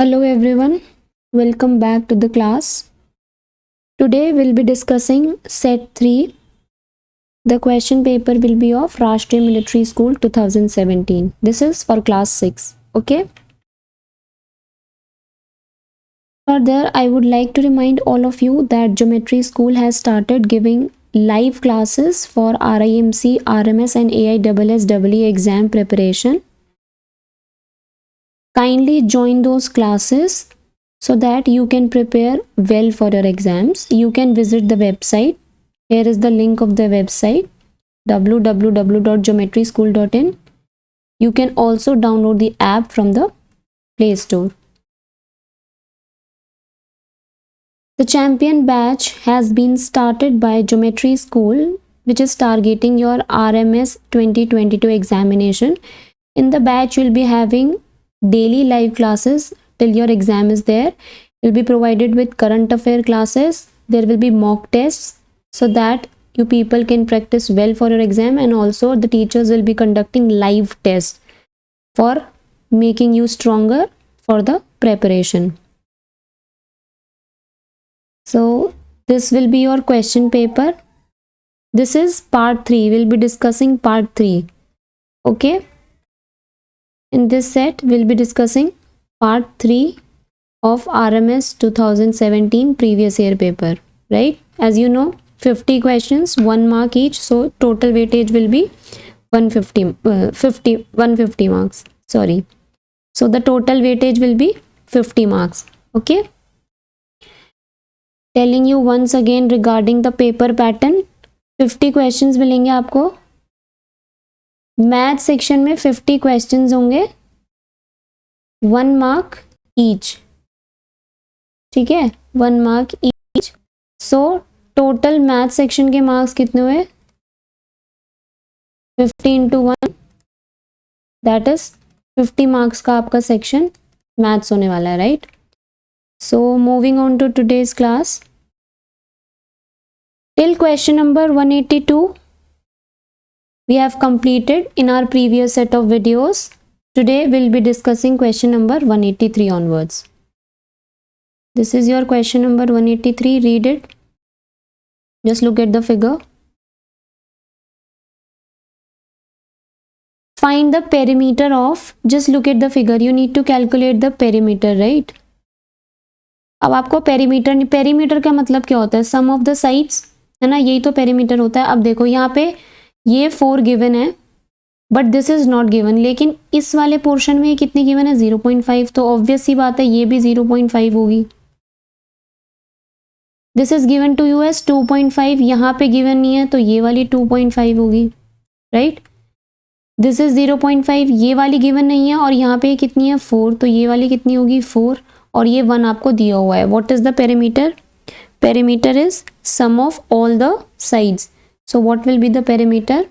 Hello everyone, welcome back to the class. Today we'll be discussing set 3. The question paper will be of Rashtriya Military School 2017. This is for class 6. Okay. Further, I would like to remind all of you that Geometry School has started giving live classes for RIMC, RMS and AISSEE exam preparation. Kindly join those classes so that you can prepare well for your exams. You can visit the website. Here is the link of the website www.geometryschool.in. You can also download the app from the Play Store. The champion batch has been started by Geometry School, which is targeting your RMS 2022 examination. In the batch, you'll be having daily live classes till your exam is there. You'll be provided with current affair classes. There will be mock tests so that you people can practice well for your exam, and also the teachers will be conducting live tests for making you stronger for the preparation. So this will be your question paper. This is part 3. We'll be discussing part 3. Okay. In this set, we'll be discussing part 3 of RMS 2017 previous year paper, right? As you know, 50 questions, 1 mark each. So total weightage will be 150 marks. Sorry. So the total weightage will be 50 marks. Okay. Telling you once again regarding the paper pattern, 50 questions मिलेंगे आपको. Math section में 50 questions होंगे, 1 mark each. ठीक है, 1 mark each. So total math section के marks कितने हुए? 50 into 1, that is 50 marks का आपका सेक्शन मैथ्स होने वाला है, right? So moving on to today's class. Till question number 182, we have completed in our previous set of videos. Today we'll be discussing question number 183 onwards. This is your question number 183. Read it. Just look at the figure. Find the perimeter of, just look at the figure. You need to calculate the perimeter, right? अब आपको perimeter का मतलब क्या होता है? सम of the sides, है ना, यही तो पेरीमीटर होता है. अब देखो यहाँ पे ये 4 गिवन है, but this is not given. लेकिन इस वाले पोर्शन में कितनी गिवन है? 0.5. तो ऑब्वियस सी बात है ये भी 0.5 होगी. This is given to you as 2.5. यहाँ पे गिवन नहीं है तो ये वाली 2.5 होगी, राइट? This is 0.5. ये वाली गिवन नहीं है और यहाँ पे कितनी है? 4. तो ये वाली कितनी होगी? 4. और ये 1 आपको दिया हुआ है. What is the perimeter? Perimeter is sum of all the sides. So what will be the perimeter?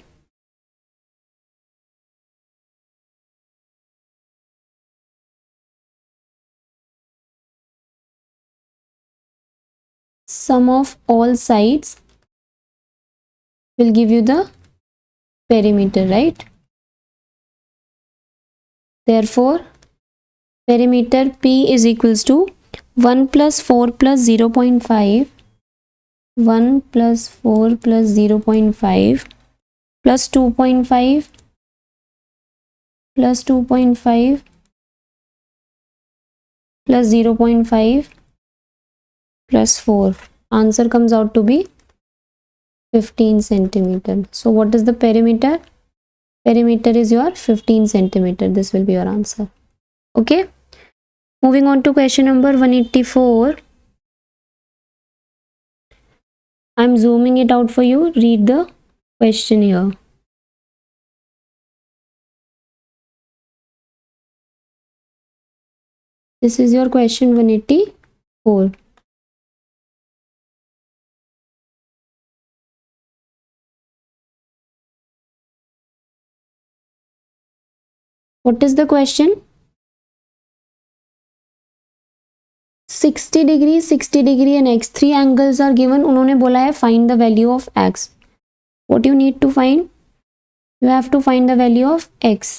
Sum of all sides will give you the perimeter, right? Therefore, perimeter P is equals to 1 plus 4 plus 0.5, 1 plus 4 plus 0.5 plus 2.5 plus 2.5 plus 0.5 plus 4. Answer comes out to be 15 centimeter. So what is the perimeter? Perimeter is your 15 centimeter. This will be your answer. Okay. Moving on to question number 184. I'm zooming it out for you. Read the question here. This is your question 184. What is the question? 60 degree, 60 degree and x. 3 angles are given. उन्होंने बोला है find the value of x. What you need to find? You have to find the value of x.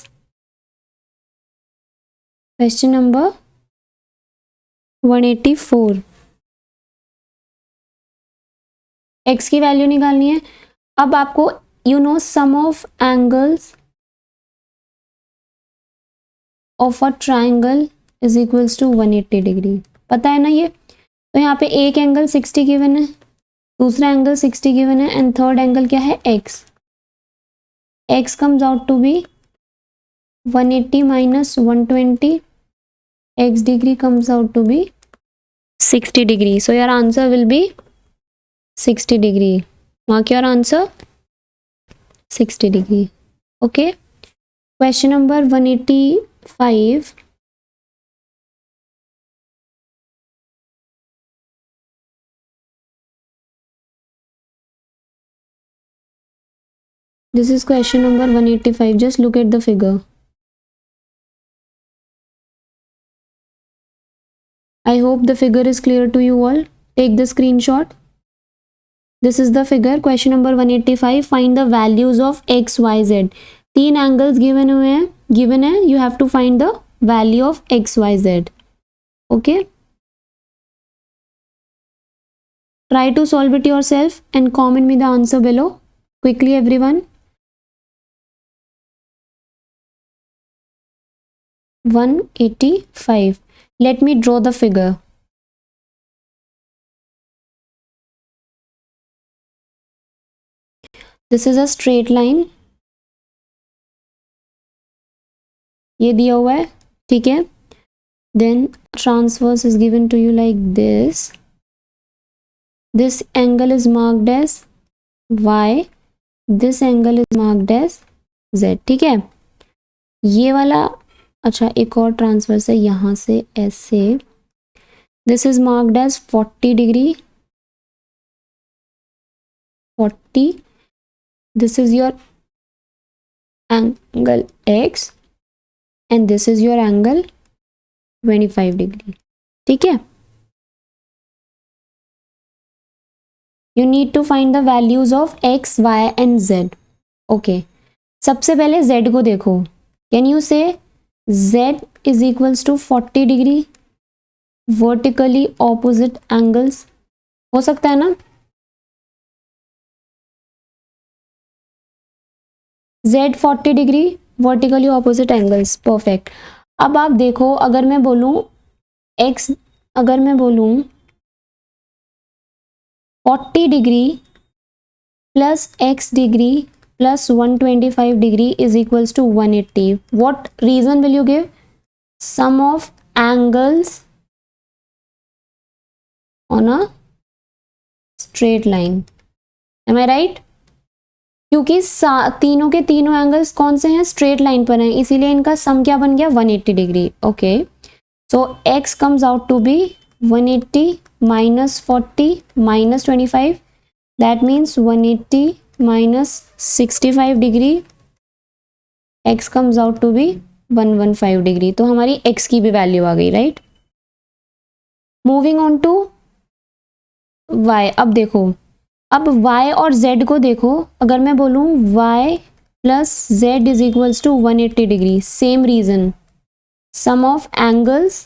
Question number 184। x की value निकालनी है। अब आपको you know sum of angles of a triangle is equals to 180 degree, पता है ना ये। तो यहाँ पे एक एंगल 60 गिवन है, दूसरा एंगल 60 गिवन है, एंड थर्ड एंगल क्या है, x। x comes out to be 180 minus 120, x degree comes out to be 60 degree. So your answer will be 60 degree. Mark your answer 60 degree. Okay. Question number 185. This is question number 185. Just look at the figure. I hope the figure is clear to you all. Take the screenshot. This is the figure. Question number 185. Find the values of x, y, z. तीन angles given हुए हैं, given है. You have to find the value of x, y, z. Okay. Try to solve it yourself and comment me the answer below. Quickly, everyone. 185. Let me draw the figure. This is a straight line. ये दिया हुआ है, ठीक है. Then transverse is given to you like this. This angle is marked as y. This angle is marked as z. ठीक है. ये वाला, अच्छा एक और ट्रांसवर्स है यहाँ से ऐसे. This is marked as 40 degree. 40. This is your angle x and this is your angle 25 degree. ठीक है. You need to find the values of x, y and z. Okay. सबसे पहले z को देखो. Can you say z is equals to 40 degree vertically opposite angles? हो सकता है ना. z 40 degree vertically opposite angles, perfect. अब आप देखो, अगर मैं बोलूं x, अगर मैं बोलूं 40 degree plus x degree plus 125 degree is equals to 180, what reason will you give? Sum of angles on a straight line. Am I right? क्योंकि तीनों के तीनों एंगल्स कौन से हैं, स्ट्रेट लाइन पर हैं, इसीलिए इनका सम क्या बन गया, 180 degree. Okay. So x comes out to be 180 minus 40 minus 25, that means 180 minus 65 degree. x comes out to be 115 degree. तो हमारी x की भी वैल्यू आ गई, right. Moving on to y. अब देखो, अब y और z को देखो. अगर मैं बोलूं y plus z is equals to 180 degree, same reason, sum of angles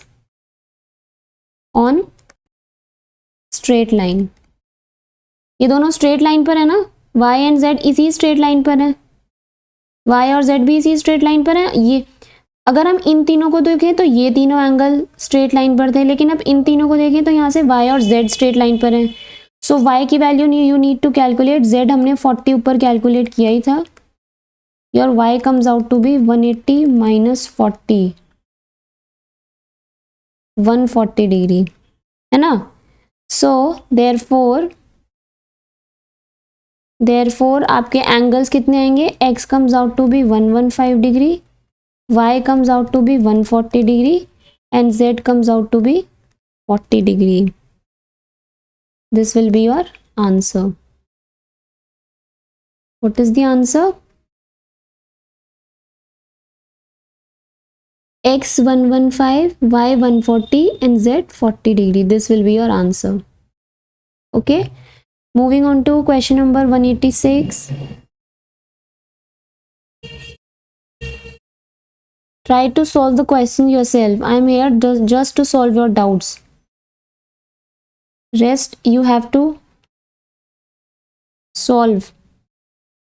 on straight line. ये दोनों स्ट्रेट लाइन पर है ना, y एंड z इसी स्ट्रेट लाइन पर है, y और z भी इसी स्ट्रेट लाइन पर है. ये अगर हम इन तीनों को देखें तो ये तीनों एंगल स्ट्रेट लाइन पर थे, लेकिन अब इन तीनों को देखें तो यहाँ से y और z स्ट्रेट लाइन पर है. सो y की value you need to calculate. z हमने 40 ऊपर कैलकुलेट किया ही था. Your y comes out to be 180 minus 40, 140 degree, है ना. सो देयरफॉर आपके एंगल्स कितने आएंगे, x comes out to be 115 degree, y comes out to be 140 degree and z comes out to be 40 degree. This will be your answer. What is the answer? X 115, Y 140 and Z 40 degree. This will be your answer. Okay. Moving on to question number 186. Try to solve the question yourself. I am here just to solve your doubts. rest you have to solve.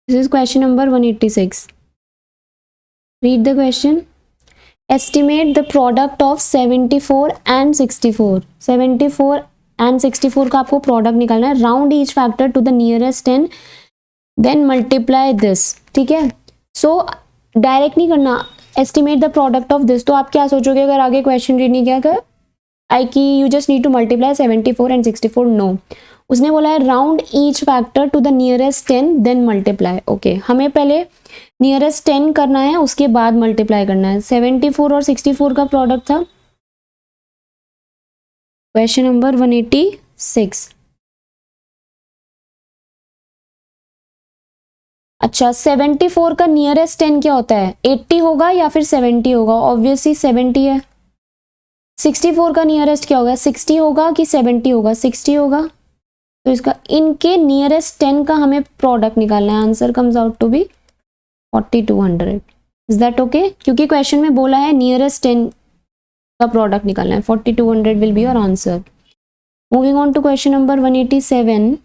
This is question number 186. Read the question. Estimate the product of 74 and 64. 74 and 64 का आपको product निकालना है. Round each factor to the nearest 10 then multiply this. ठीक है, so direct नहीं करना. Estimate the product of this, तो आप क्या सोचोगे अगर आगे क्वेश्चन रीड नहीं किया कर आई की you just need to multiply 74 and 64. No, उसने बोला है round each factor to the nearest 10 then multiply. Okay, हमें पहले नियरेस्ट 10 करना है, उसके बाद मल्टीप्लाई करना है. 74 और 64 का प्रोडक्ट था. Question number 186. अच्छा, 74 का नियरेस्ट 10 क्या होता है? 80 होगा या फिर 70 होगा? ऑब्वियसली 70 है. 64 का नियरेस्ट क्या होगा? 60 होगा कि 70 होगा? 60 होगा. तो इसका इनके नियरेस्ट 10 का हमें प्रोडक्ट निकालना है. Answer comes out to be 4200. Is that okay? क्योंकि क्वेश्चन में बोला है नियरेस्ट 10 का प्रोडक्ट निकालना है. 4200 will be your answer. Moving on to question number 187.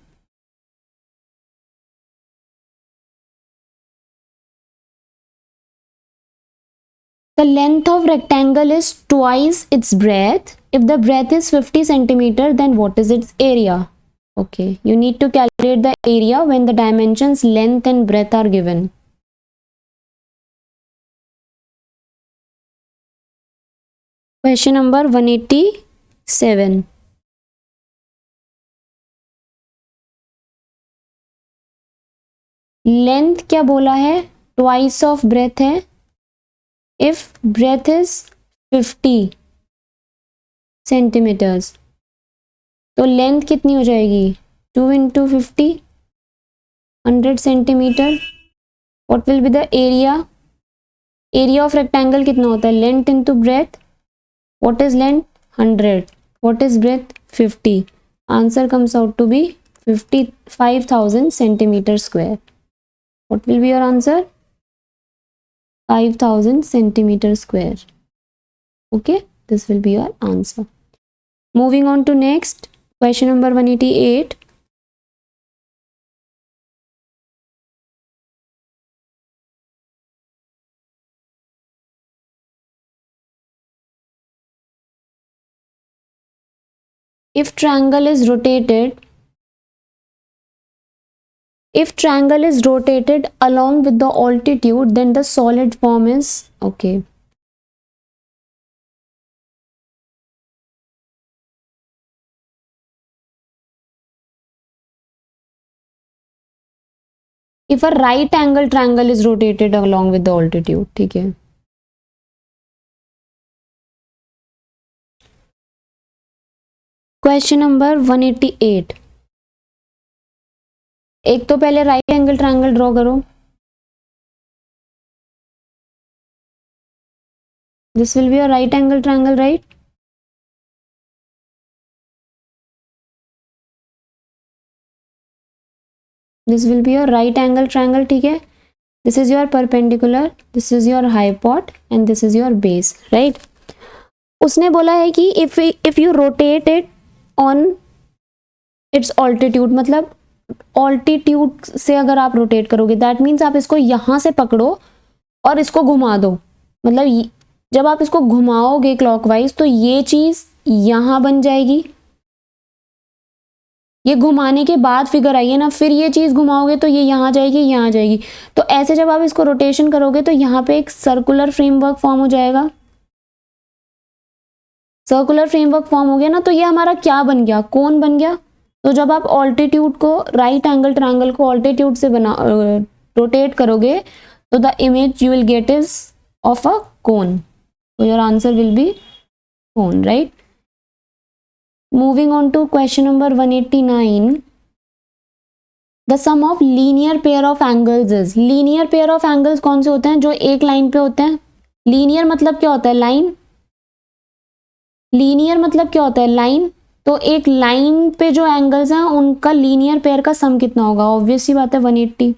The length of rectangle is twice its breadth. If the breadth is 50 centimeter, then what is its area? Okay, you need to calculate the area when the dimensions length and breadth are given. Question number 187. Length क्या बोला है? Twice of breadth है. If breadth is 50 centimeters, तो length कितनी हो जाएगी? 2 into 50, 100 centimetre. What will be the area? Area of rectangle कितना होता है? Length into breadth. What is length? 100. What is breadth? 50. Answer comes out to be 55,000 centimeter square. What will be your answer? 5000 centimeter square. Okay, this will be your answer. Moving on to next question number 188. If triangle is rotated along with the altitude, then the solid form is okay. If a right angle triangle is rotated along with the altitude, ठीक है. Question number 188. एक तो पहले right angle triangle draw करो. This will be a right angle triangle, right? This will be a right angle triangle. ठीक है, this is your perpendicular, this is your हाइपोट and this is your base, right? उसने बोला है कि if you rotate it on it's altitude, मतलब altitude से अगर आप रोटेट करोगे, दैट मीन्स आप इसको यहां से पकड़ो और इसको घुमा दो. मतलब जब आप इसको घुमाओगे क्लॉकवाइज तो ये चीज यहां बन जाएगी. ये घुमाने के बाद फिगर आई है ना, फिर ये चीज घुमाओगे तो ये यहां जाएगी, यहां जाएगी. तो ऐसे जब आप इसको रोटेशन करोगे तो यहाँ पे एक सर्कुलर फ्रेमवर्क फॉर्म हो जाएगा. सर्कुलर फ्रेमवर्क फॉर्म हो गया ना, तो ये हमारा क्या बन गया? कोन बन गया. तो जब आप ऑल्टीट्यूड को, राइट एंगल ट्रायंगल को ऑल्टीट्यूड से रोटेट करोगे तो the image you will get is of a cone. So your answer will be cone, right? Moving on to question number 189. The sum of linear pair of angles is. Linear pair of angles कौन से होते हैं? जो एक line पे होते हैं. Linear मतलब क्या होता है? लाइन. लीनियर मतलब क्या होता है? लाइन. तो एक लाइन पे जो एंगल्स हैं उनका लीनियर पेयर का सम कितना होगा? ऑब्वियसली बात है 180.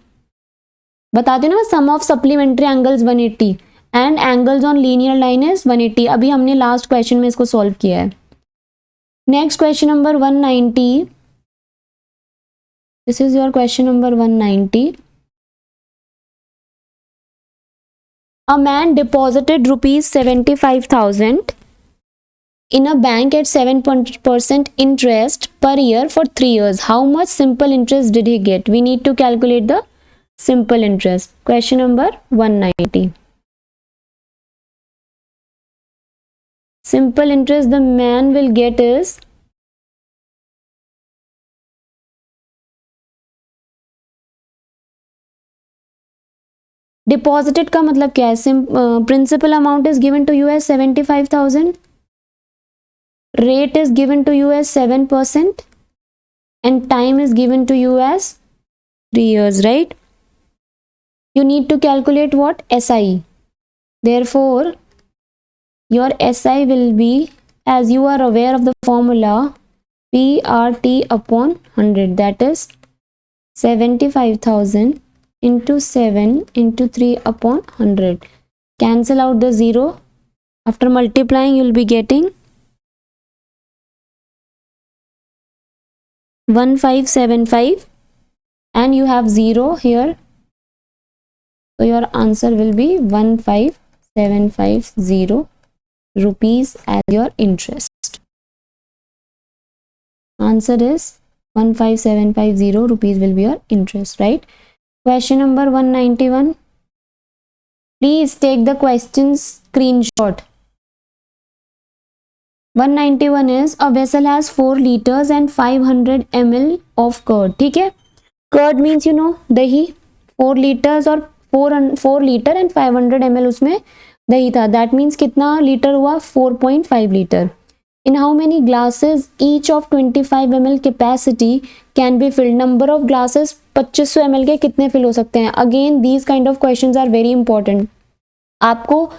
बताते ना, sum of supplementary angles 180 and angles on linear line is 180. अभी हमने लास्ट क्वेश्चन में इसको सॉल्व किया है. Next question number 190. This is your question number 190. A man deposited rupees 75,000 in a bank at 7% interest per year for 3 years. How much simple interest did he get? We need to calculate the simple interest. Question number 190. Simple interest the man will get is deposited का मतलब क्या है? Principal amount is given to you as 75,000. Rate is given to you as 7% and time is given to you as 3 years, right? You need to calculate what? SI. Therefore, your SI will be, as you are aware of the formula, PRT upon 100, that is 75,000 into 7 into 3 upon 100. Cancel out the 0. After multiplying, you will be getting 1575 and you have 0 here. So your answer will be 15750 rupees as your interest. Answer is 15750 rupees will be your interest, right? Question number 191. Please take the question screenshot. 191 is a vessel has 4 liters and 500 ml of curd. ठीक है, curd means you know दही. 4 litres और 4 litre and 500 ml उसमें दही था. That means कितना litre हुआ? 4.5 litre. In how many glasses each of 25 ml capacity can be filled. Number of glasses 2500 ml के कितने फिल हो सकते हैं? Again these kind of questions are very important. आपको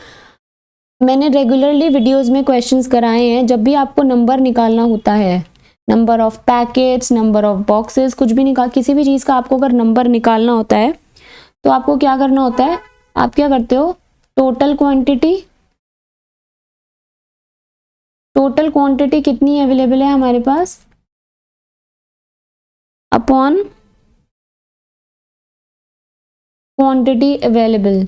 मैंने रेगुलरली वीडियोस में क्वेश्चंस कराए हैं. जब भी आपको नंबर निकालना होता है, number of packets, number of boxes, कुछ भी किसी भी चीज़ का आपको अगर नंबर निकालना होता है तो आपको क्या करना होता है? आप क्या करते हो? टोटल क्वांटिटी कितनी अवेलेबल है हमारे पास अपॉन क्वांटिटी अवेलेबल.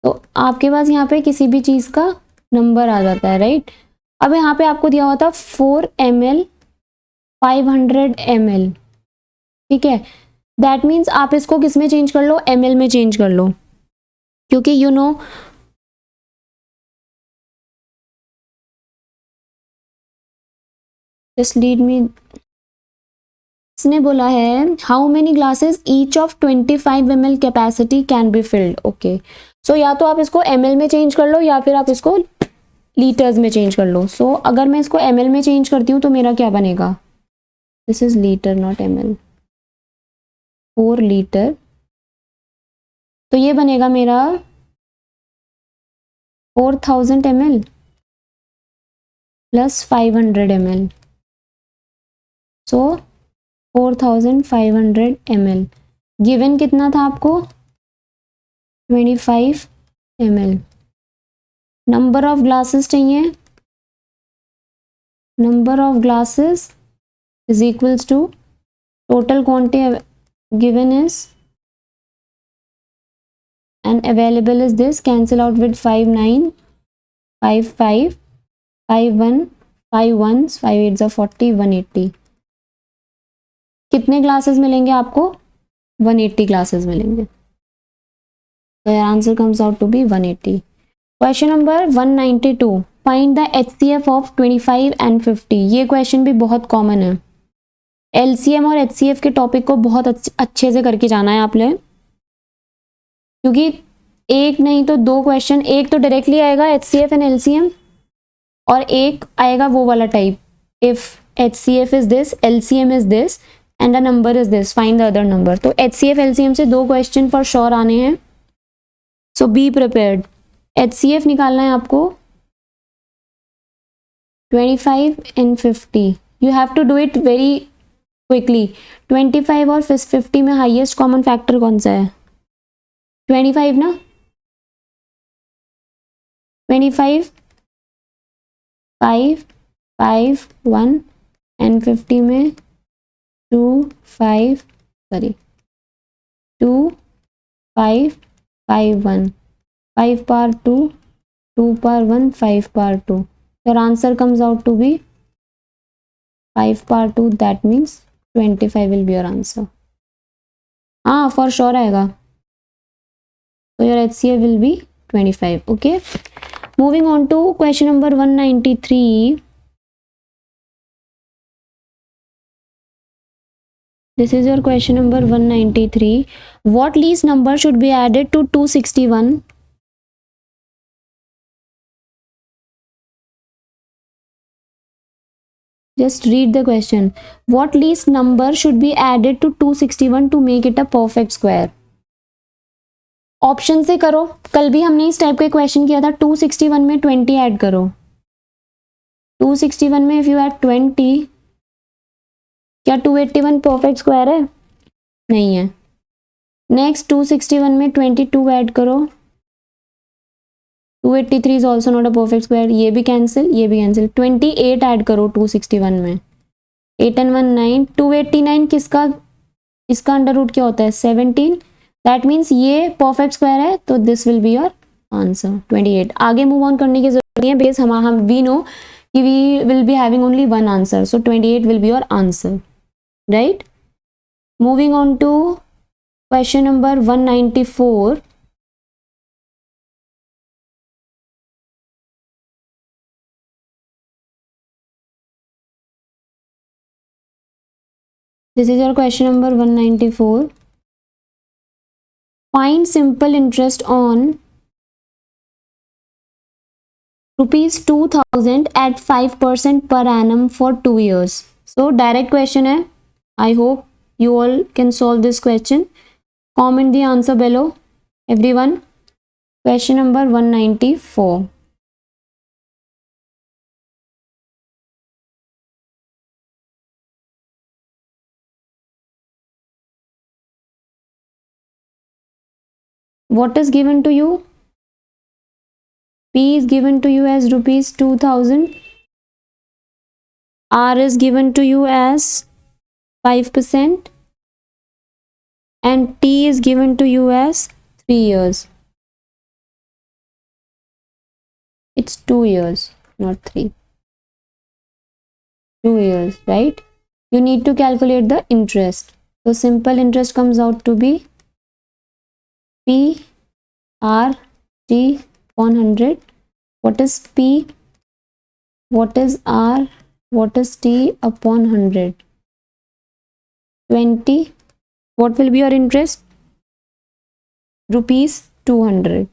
तो आपके पास यहाँ पे किसी भी चीज़ का नंबर आ जाता है, राइट? अब यहाँ पे आपको दिया हुआ था 4 ml 500 ml. ठीक है, दैट मीन्स आप इसको किस में चेंज कर लो? ml में चेंज कर लो, क्योंकि you know just lead me. इसने बोला है how many glasses each of 25 ml capacity can be filled. Okay, so या तो आप इसको ml में चेंज कर लो या फिर आप इसको लीटर्स में चेंज कर लो. सो अगर मैं इसको ml में चेंज करती हूँ तो मेरा क्या बनेगा? This is litre not ml. 4 litre, तो ये बनेगा मेरा 4000 ml plus 500 ml. So 4500 ml. Given कितना था आपको? 25 ml. नंबर ऑफ ग्लासेस चाहिए. Number of glasses is equals to total quantity given is and available is this. Cancel out with 5 9 5 5 5 1 5 1 5 8 40 180. कितने glasses मिलेंगे आपको? 180 ग्लासेस मिलेंगे. तो answer comes out to be 180. Question number 192. Find the HCF of 25 and 50. ये question भी बहुत common है. LCM और HCF के टॉपिक को बहुत अच्छे से करके जाना है आपने, क्योंकि एक नहीं तो 2 क्वेश्चन, एक तो डायरेक्टली आएगा HCF एंड LCM और एक आएगा वो वाला type, if HCF is this, LCM is this and the number is this, find the other number. तो HCF LCM से 2 क्वेश्चन फॉर श्योर आने हैं. सो बी प्रिपेयर्ड. HCF निकालना है आपको 25 and 50. You have to do it very quickly. 25 और 50 में highest common factor कौन सा है? 25 ना. 25, 5, 5, 1 एंड 50 में 2, 5 sorry 2, 5, 5, 1, 5 power 2, 2 power 1, 5 power 2. Your answer comes out to be 5 power 2, that means 25 will be your answer. हाँ for sure आएगा. So your HCF will be 25. Okay. Moving on to question number 193. This is your question number 193. What least number should be added to 261? Just read the question. What least number should be added to 261 to make it a perfect square? Option से करो. कल भी हमने इस type का question किया था. 261 में 20 ऐड करो. 261 में इफ यू ऐड 20, क्या 281 परफेक्ट स्क्वायर है? नहीं है. नेक्स्ट 261 में 22 ऐड करो. 283 is also not a perfect square. ये भी कैंसिल, ये भी कैंसिल. 28 ऐड करो 261 में. 8 and 1 9. 289 किसका, इसका अंडर रूट क्या होता है? 17. दैट मीन्स ये परफेक्ट स्क्वायर है, तो this will be your answer 28. आगे मूव ऑन करने की जरूरत नहीं है, बेस हम वी नो कि we will be having only one answer, so 28 will be your answer, right. Moving on to question number 194. This is your question number 194. Find simple interest on rupees 2000 at 5% per annum for 2 years. So direct question है. I hope you all can solve this question. Comment the answer below, everyone. Question number 194. What is given to you? P is given to you as rupees 2000. R is given to you as 5%. And T is given to you as 3 years. It's 2 years, not 3. 2 years, right? You need to calculate the interest. So simple interest comes out to be P R T upon 100. What is P? What is R? What is T upon 100? 20. What will be your interest? Rupees 200.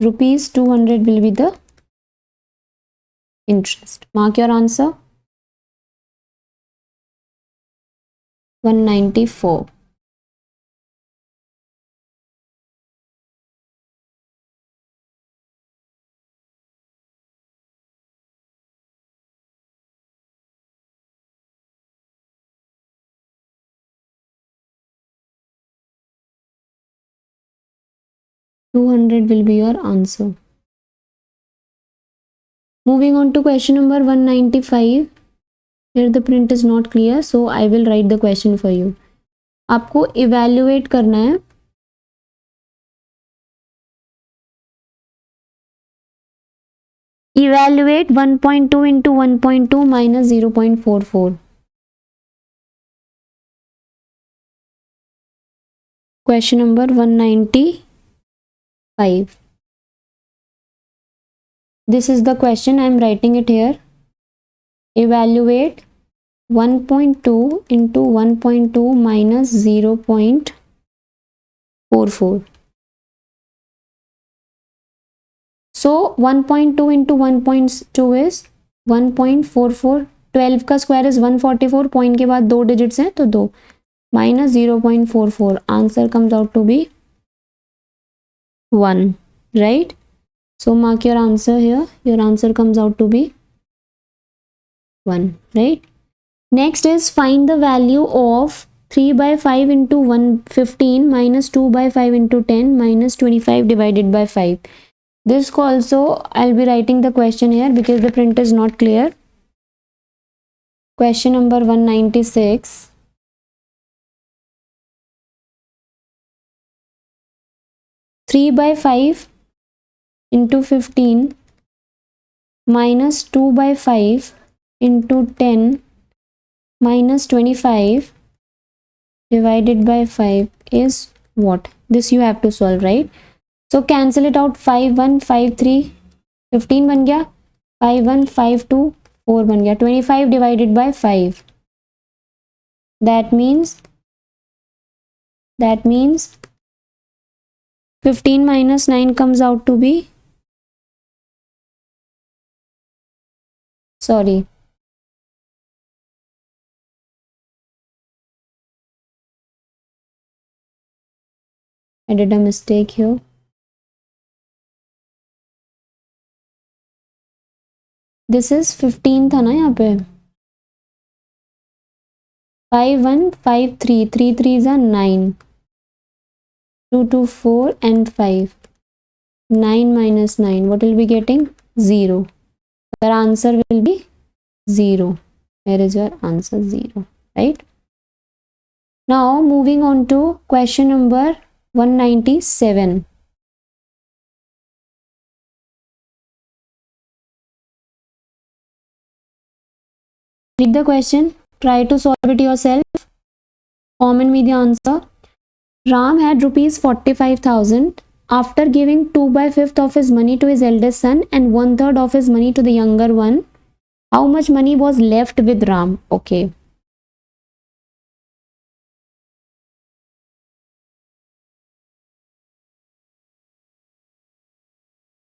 Rupees 200 will be the interest. Mark your answer. 194. $200 will be your answer. Moving on to question number 195. Here the print is not clear, so I will write the question for you. आपको evaluate करना है. Evaluate 1.2 into 1.2 minus 0.44. Question number 195. This is the question. I am writing it here. Evaluate 1.2 into 1.2 minus 0.44. So 1.2 into 1.2 is 1.44. 12 का square is 144. Point के बाद 2 digits हैं तो 2 minus 0.44. Answer comes out to be 1, right? So mark your answer here. Your answer comes out to be 1, right? Next is find the value of 3/5 into 115 minus 2/5 into 10 minus 25 divided by 5. This also I'll be writing the question here because the print is not clear. Question number 196. 3/5 into 15 minus 2/5 into 10 minus 25 divided by 5 is what? This you have to solve, right? So cancel it out. 5 1 5 3 15 बन गया, 5 1 5 2 4 बन गया, 25 divided by 5. That means 15 minus 9 comes out to be, sorry, I did a mistake here. This is 15 था ना यहाँ पे. 5 1 5 3 3 3s are 9, 2 2 4 and 5. 9 minus 9, what will be getting? 0. Your answer will be 0. Here is your answer, 0, right? Now moving on to question number 197. Read the question, try to solve it yourself, comment me the answer. Ram had rupees 45,000 after giving 2/5 of his money to his eldest son and 1/3 of his money to the younger one. How much money was left with Ram? Okay.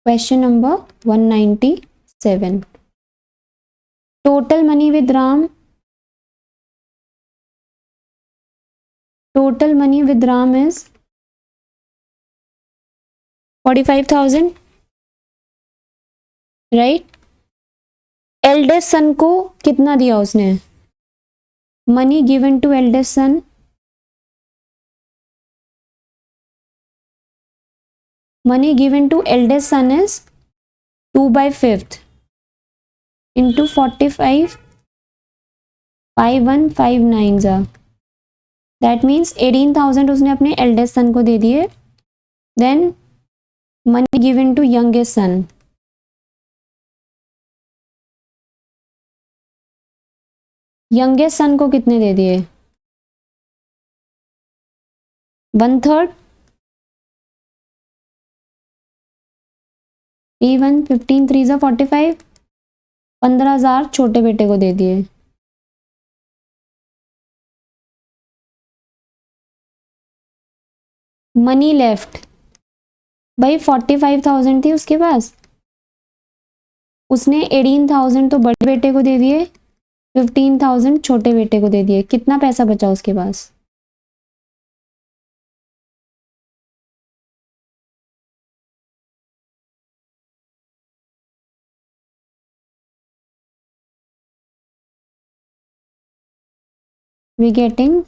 Question number 197. Total money with Ram. Total money with Ram is 45,000, right? Eldest son को कितना दिया उसने? Money given to eldest son, money given to eldest son is 2/5 into 45. 5 1 5 9s are. That means 18,000 उसने अपने eldest son को दे दिए. Then money given to youngest son. Youngest son को कितने दे दिए? 1/3. E1 15 3s are 45. 15,000 छोटे बेटे को दे दिए. मनी लेफ्ट, भाई 45,000 थी उसके पास, उसने 18,000 तो बड़े बेटे को दे दिए, 15,000 छोटे बेटे को दे दिए. कितना पैसा बचा उसके पास? We getting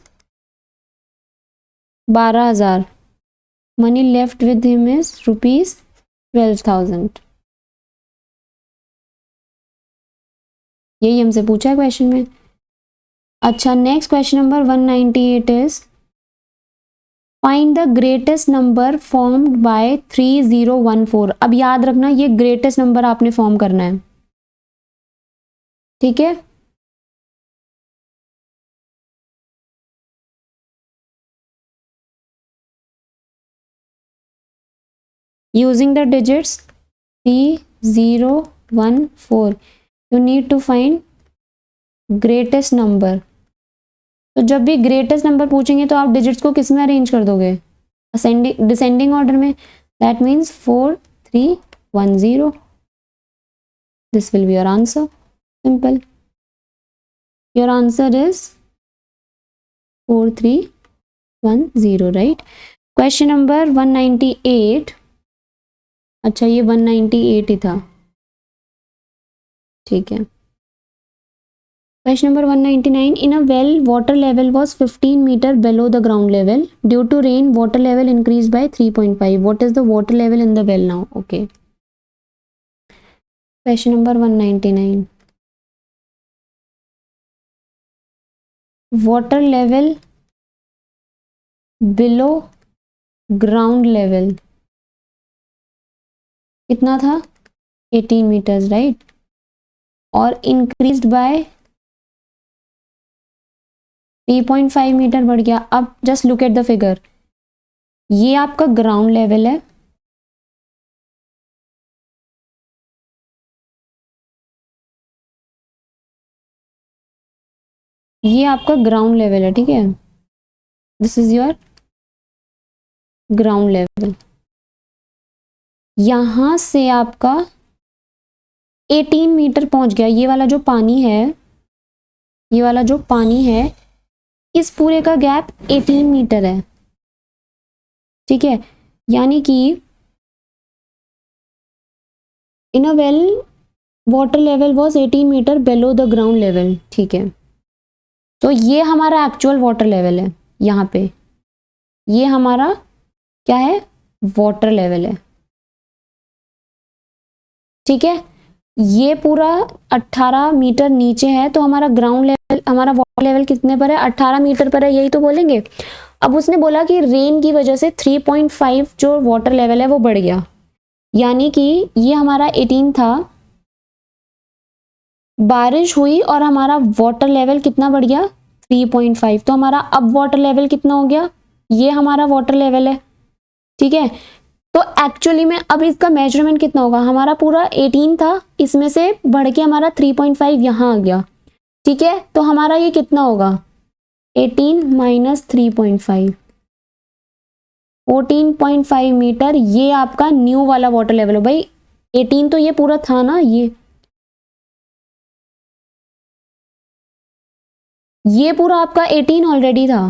12,000. Money left with him is rupees 12,000. यही हमसे पूछा है क्वेश्चन में. अच्छा, next question number 198 is find the greatest number formed by 3014. अब याद रखना, ये ग्रेटेस्ट नंबर आपने फॉर्म करना है, ठीक है? Using the digits 3014, you need to find greatest number. तो जब भी ग्रेटेस्ट नंबर पूछेंगे तो आप डिजिट्स को किस में अरेंज कर दोगे? असेंडिंग डिसेंडिंग ऑर्डर में. That means 4310. This will be your answer. Simple. Your answer is 4310, right? Question number 198. अच्छा, ये 198 ही था, ठीक है. Question number 199. In a well, water level was 15 meter below the ground level. Due to rain, water level increased by 3.5. What is the water level in the well now? Okay. Question number 199. Water level below ground level कितना था? 18 meters, right? और increased by 3.5 metre बढ़ गया. अब just look at the figure. ये आपका ground level है, ये आपका ग्राउंड लेवल है, ठीक है. This is your ground level. यहां से आपका 18 मीटर पहुंच गया. ये वाला जो पानी है, ये वाला जो पानी है, इस पूरे का गैप 18 मीटर है, ठीक है. यानी कि in a well water level was 18 metre below the ground level, ठीक है. तो ये हमारा एक्चुअल वाटर लेवल है. यहाँ पे ये हमारा क्या है? वाटर लेवल है, ठीक है. ये पूरा 18 मीटर नीचे है, तो हमारा ग्राउंड लेवल, हमारा वाटर लेवल कितने पर है? 18 मीटर पर है, यही तो बोलेंगे. अब उसने बोला कि रेन की वजह से 3.5 जो वाटर लेवल है वो बढ़ गया. यानी कि ये हमारा 18 था, बारिश हुई और हमारा वाटर लेवल कितना बढ़ गया? 3.5. तो हमारा अब वाटर लेवल कितना हो गया? ये हमारा वाटर लेवल है, ठीक है. तो एक्चुअली में अब इसका मेजरमेंट कितना होगा? हमारा पूरा 18 था, इसमें से बढ़ के हमारा 3.5 यहाँ आ गया, ठीक है. तो हमारा ये कितना होगा? 18 माइनस 3.5, 14.5 मीटर. ये आपका न्यू वाला वाटर लेवल हो भाई. 18 तो ये पूरा था ना, ये पूरा आपका 18 ऑलरेडी था,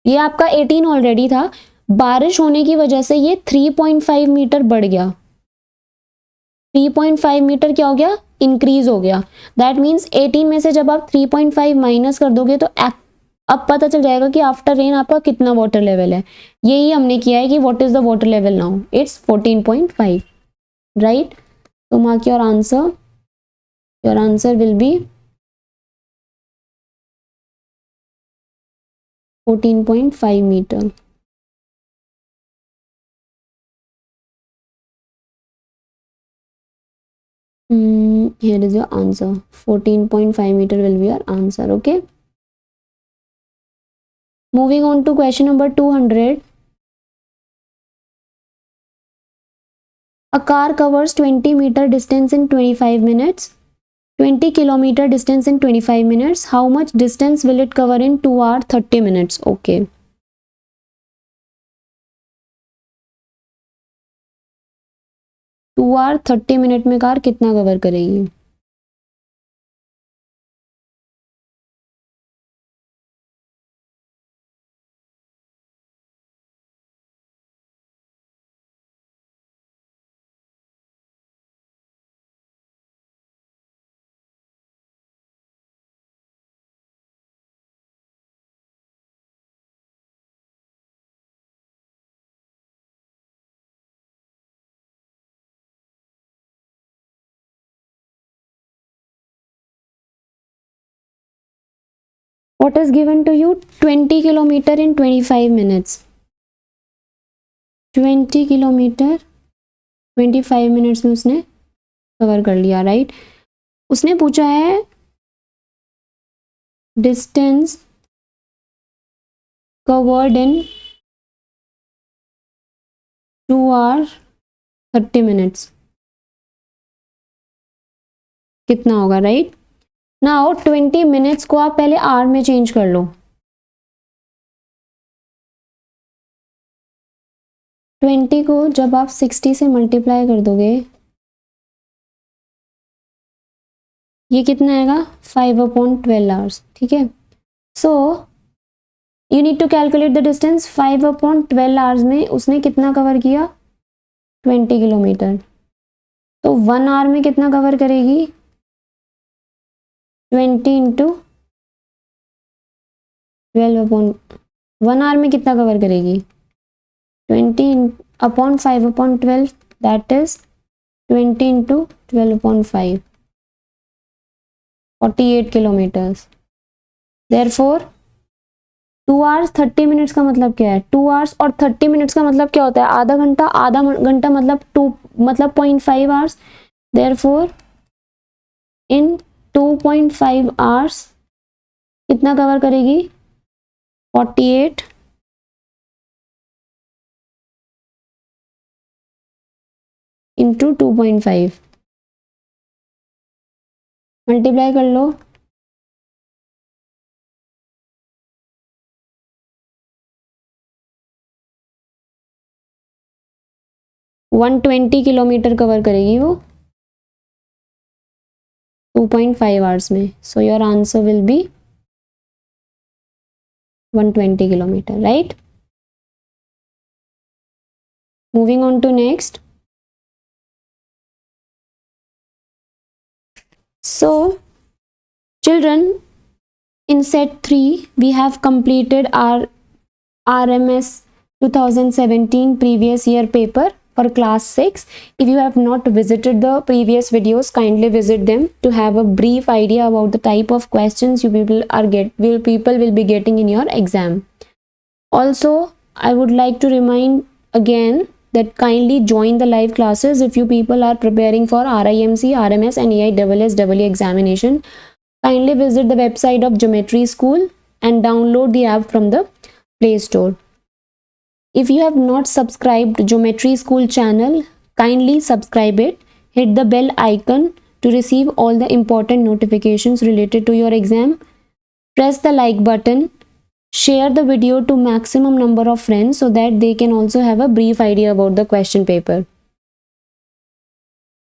ये आपका 18 ऑलरेडी था. बारिश होने की वजह से ये 3.5 मीटर बढ़ गया. 3.5 मीटर क्या हो गया? इंक्रीज हो गया. दैट मीन्स 18 में से जब आप 3.5 माइनस कर दोगे तो अब पता चल जाएगा कि आफ्टर रेन आपका कितना वाटर लेवल है. यही हमने किया है कि what is the water level now? It's 14.5, right. तो mark your answer. Your answer will be 14.5 meter. Here is your answer. 14.5 meter will be your answer. Okay. Moving on to question number 200. A car covers 20 meter distance in 25 minutes. 20 kilometer distance in 25 minutes. How much distance will it cover in 2 hours 30 minutes? Okay. 2 hours 30 minute में car कितना cover करेगी? What is given to you? 20 kilometer in 25 minutes. 20 kilometre 25 minutes में उसने cover कर लिया, right. उसने पूछा है distance covered in 2 hours 30 minutes कितना होगा, राइट. नाउ 20 मिनट्स को आप पहले आवर में चेंज कर लो. 20 को जब आप 60 से मल्टीप्लाई कर दोगे, ये कितना आएगा? 5/12 hours, ठीक है. So you need to calculate the distance. 5/12 hours में उसने कितना कवर किया? 20 किलोमीटर. तो 1 hour में कितना कवर करेगी? 20 इंटू 12 अपॉन 1 आवर में कितना कवर करेगी? 20 upon 5 upon 12, that is 20 into 12 upon 5, 48 kilometres. Therefore 2 hours 30 minutes का मतलब क्या है? 2 आवर्स और 30 मिनट्स का मतलब क्या होता है? आधा घंटा, आधा घंटा मतलब 2 मतलब 0.5 आवर्स। देयरफॉर इन 2.5 आवर्स कितना कवर करेगी? 48 इंटू 2.5, मल्टीप्लाई कर लो। 120 किलोमीटर कवर करेगी वो 2.5 आवर्स में। So your answer will B 120 kilometre, right? Moving on to next. So children, in set 3 we have completed our RMS 2017 previous year paper for class 6. If you have not visited the previous videos, kindly visit them to have a brief idea about the type of questions you people will be getting in your exam. Also, I would like to remind again that kindly join the live classes if you people are preparing for RIMC, RMS and AISSE examination. Kindly visit the website of Geometry School and download the app from the Play Store. If you have not subscribed Geometry School channel, kindly subscribe it. Hit the bell icon to receive all the important notifications related to your exam. Press the like button. Share the video to maximum number of friends so that they can also have a brief idea about the question paper.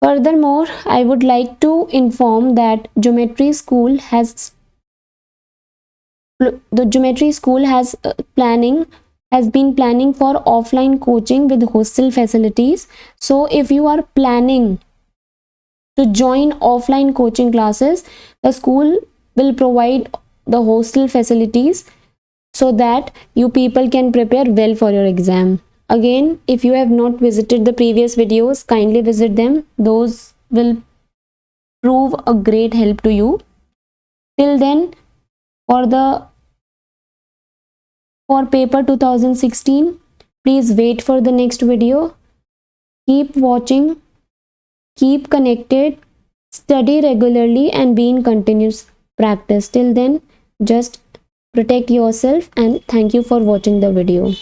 Furthermore, I would like to inform that the Geometry School has been planning for offline coaching with hostel facilities. So if you are planning to join offline coaching classes, the school will provide the hostel facilities so that you people can prepare well for your exam. Again, if you have not visited the previous videos, kindly visit them. Those will prove a great help to you. Till then, for paper 2016, please wait for the next video. Keep watching, keep connected, study regularly and be in continuous practice. Till then, just protect yourself and thank you for watching the video.